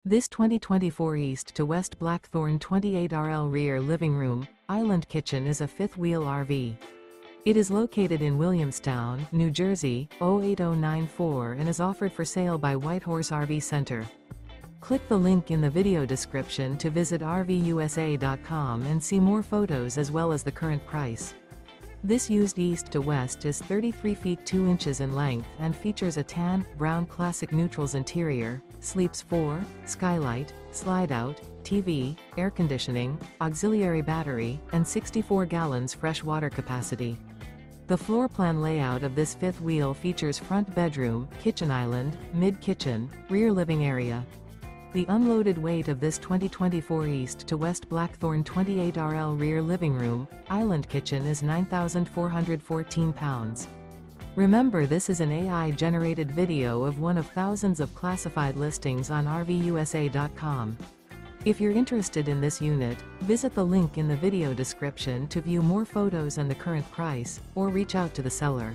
This 2024 East to West Blackthorn 28RL rear living room, island kitchen is a fifth-wheel RV. It is located in Williamstown, New Jersey, 08094 and is offered for sale by Whitehorse RV Center. Click the link in the video description to visit RVUSA.com and see more photos as well as the current price. This used east to west is 33 feet 2 inches in length and features a tan, brown classic neutrals interior, sleeps 4, Skylight, Slideout, TV, air conditioning, auxiliary battery, and 64 gallons fresh water capacity. The floor plan layout of this fifth wheel features front bedroom, kitchen island, mid-kitchen, rear living area. The unloaded weight of this 2024 East to West Blackthorn 28RL rear living room, island kitchen is 9,414 pounds. Remember, this is an AI-generated video of one of thousands of classified listings on RVUSA.com. If you're interested in this unit, visit the link in the video description to view more photos and the current price, or reach out to the seller.